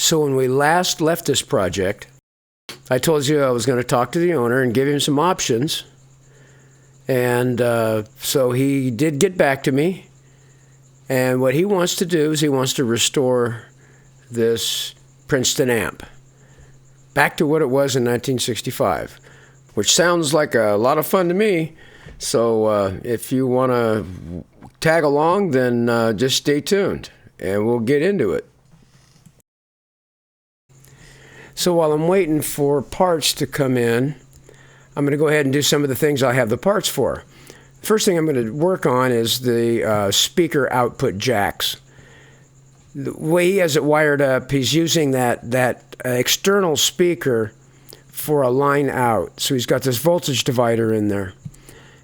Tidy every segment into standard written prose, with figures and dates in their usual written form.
So when we last left this project, I told you I was going to talk to the owner and give him some options. And so he did get back to me. And what he wants to do is he wants to restore this Princeton amp back to what it was in 1965, which sounds like a lot of fun to me. So if you want to tag along, then just stay tuned and we'll get into it. So while I'm waiting for parts to come in, I'm going to go ahead and do some of the things I have the parts for. First thing I'm going to work on is the speaker output jacks. The way he has it wired up, he's using that external speaker for a line out. So he's got this voltage divider in there.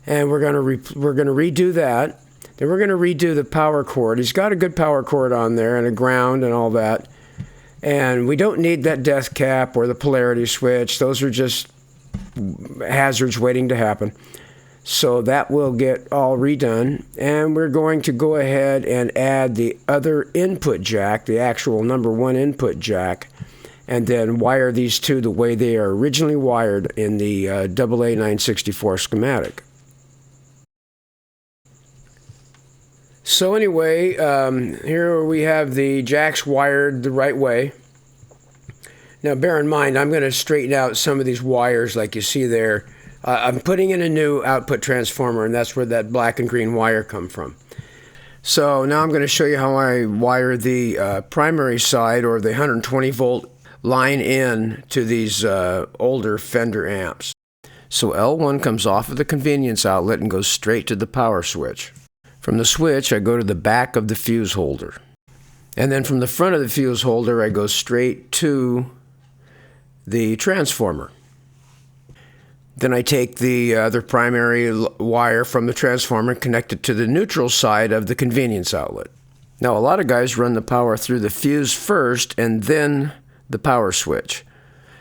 And we're going to redo that. Then we're going to redo the power cord. He's got a good power cord on there and a ground and all that. And we don't need that death cap or the polarity switch. Those are just hazards waiting to happen. So that will get all redone. And we're going to go ahead and add the other input jack, the actual number 1 input jack, and then wire these two the way they are originally wired in the AA964 schematic. So anyway, here we have the jacks wired the right way. Now bear in mind, I'm going to straighten out some of these wires like you see there. I'm putting in a new output transformer, and that's where that black and green wire come from. So now I'm going to show you how I wire the primary side, or the 120 volt line in to these older Fender amps. So L1 comes off of the convenience outlet and goes straight to the power switch. From the switch, I go to the back of the fuse holder. And then from the front of the fuse holder, I go straight to the transformer. Then I take the other primary wire from the transformer and connect it to the neutral side of the convenience outlet. Now, a lot of guys run the power through the fuse first and then the power switch.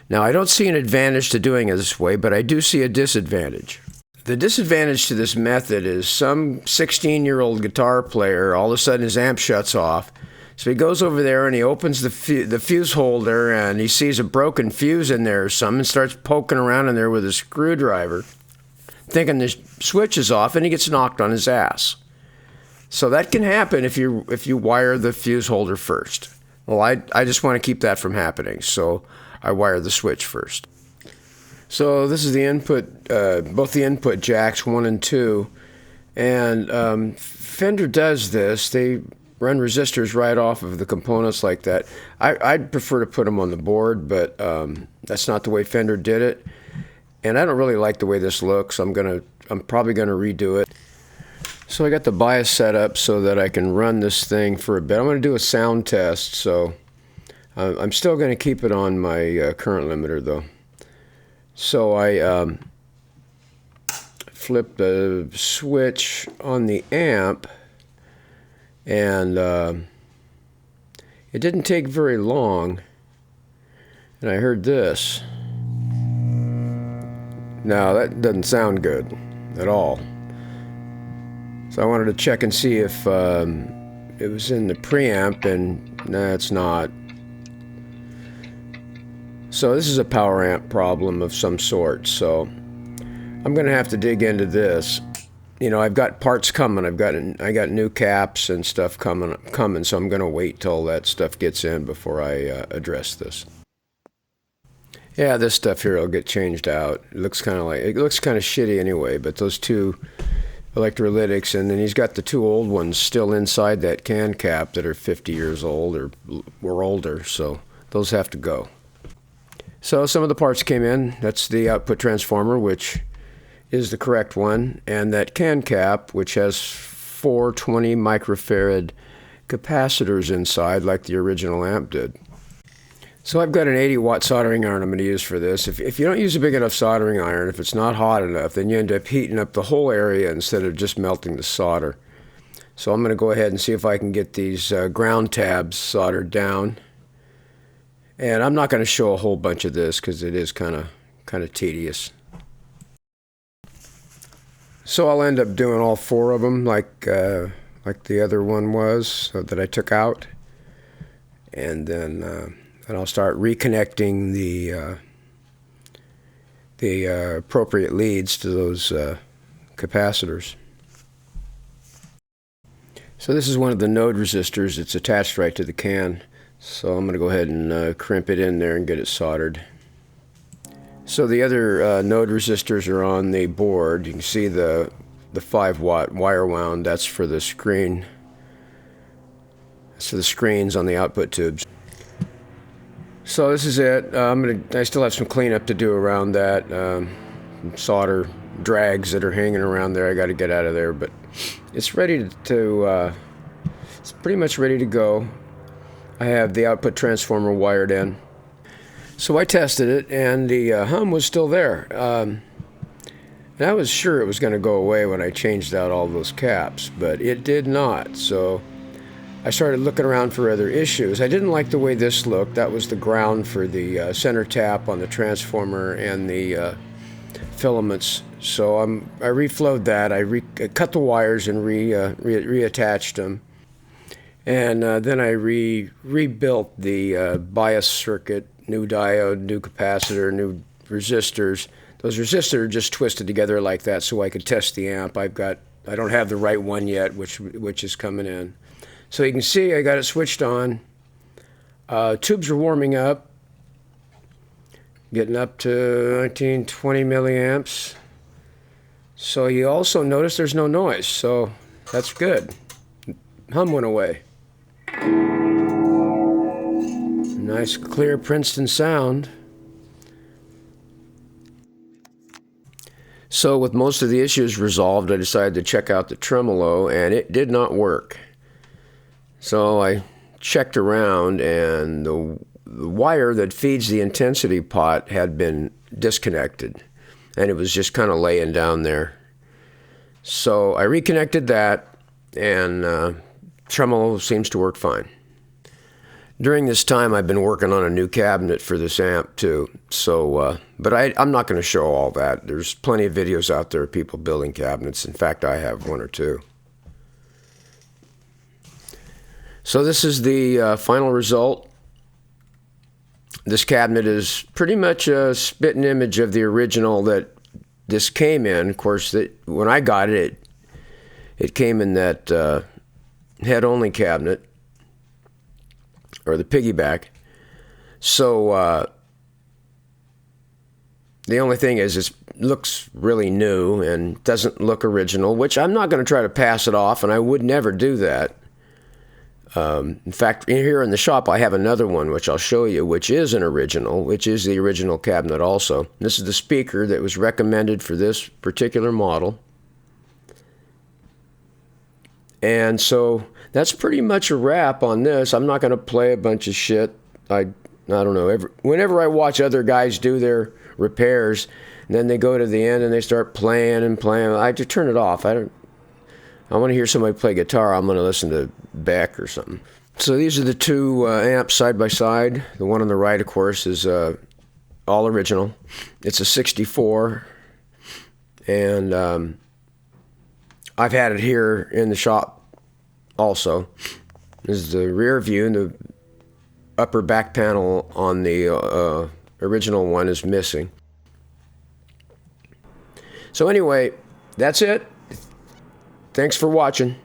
Now, I don't see an advantage to doing it this way, but I do see a disadvantage. The disadvantage to this method is some 16-year-old guitar player, all of a sudden his amp shuts off. So he goes over there and he opens the fuse holder and he sees a broken fuse in there or something and starts poking around in there with a screwdriver, thinking the switch is off, and he gets knocked on his ass. So that can happen if you wire the fuse holder first. Well, I just want to keep that from happening, so I wire the switch first. So this is the input, both the input jacks 1 and 2, and Fender does this. They run resistors right off of the components like that. I'd prefer to put them on the board, but that's not the way Fender did it, and I don't really like the way this looks. I'm probably gonna redo it. So I got the bias set up so that I can run this thing for a bit. I'm gonna do a sound test, so I'm still gonna keep it on my current limiter though. So I flip the switch on the amp, and it didn't take very long, and I heard this. Now that doesn't sound good at all. So I wanted to check and see if it was in the preamp, and no, it's not. So this is a power amp problem of some sort, so I'm going to have to dig into this. You know, I've got parts coming. I got new caps and stuff coming, so I'm going to wait till that stuff gets in before I address this. Yeah, this stuff here will get changed out. It looks kind of shitty anyway, but those two electrolytics, and then he's got the two old ones still inside that can cap that are 50 years old or older, so those have to go. So some of the parts came in. That's the output transformer, which is the correct one, and that can cap, which has 420 microfarad capacitors inside like the original amp did. So I've got an 80-watt soldering iron I'm going to use for this. If you don't use a big enough soldering iron, if it's not hot enough, then you end up heating up the whole area instead of just melting the solder. So I'm going to go ahead and see if I can get these ground tabs soldered down. And I'm not going to show a whole bunch of this because it is kind of tedious. So I'll end up doing all 4 of them like the other one was that I took out. And then And I'll start reconnecting the appropriate leads to those capacitors. So this is one of the node resistors. It's attached right to the can. So I'm going to go ahead and crimp it in there and get it soldered. So the other node resistors are on the board. You can see the 5-watt wire wound. That's for the screen. That's for the screens on the output tubes. So this is it. I still have some cleanup to do around that. Solder drags that are hanging around there. I got to get out of there, but it's ready to it's pretty much ready to go. I have the output transformer wired in. So I tested it, and the hum was still there. And I was sure it was going to go away when I changed out all those caps, but it did not. So I started looking around for other issues. I didn't like the way this looked. That was the ground for the center tap on the transformer and the filaments. So I reflowed that. I cut the wires and reattached them. And then I rebuilt the bias circuit, new diode, new capacitor, new resistors. Those resistors are just twisted together like that so I could test the amp. I don't have the right one yet, which is coming in. So you can see I got it switched on. Tubes are warming up, getting up to 19, 20 milliamps. So you also notice there's no noise, so that's good. Hum went away. Nice clear Princeton sound. So with most of the issues resolved, I decided to check out the tremolo, and it did not work. So I checked around, and the wire that feeds the intensity pot had been disconnected, and it was just kind of laying down there. So I reconnected that, and tremolo seems to work fine. During this time, I've been working on a new cabinet for this amp too. So, but I'm not going to show all that. There's plenty of videos out there of people building cabinets. In fact, I have one or two. So this is the final result. This cabinet is pretty much a spitting image of the original that this came in. Of course, when I got it, it came in that head-only cabinet, or the piggyback. So the only thing is it looks really new and doesn't look original, which I'm not going to try to pass it off, and I would never do that. In fact, here in the shop I have another one which I'll show you, which is an original, which is the original cabinet also. This is the speaker that was recommended for this particular model. And so that's pretty much a wrap on this. I'm not going to play a bunch of shit. I don't know. Whenever I watch other guys do their repairs, and then they go to the end and they start playing and playing, I just turn it off. I want to hear somebody play guitar. I'm going to listen to Beck or something. So these are the two amps side by side. The one on the right, of course, is all original. It's a 64, and I've had it here in the shop also. This is the rear view, and the upper back panel on the original one is missing. So anyway, that's it. Thanks for watching.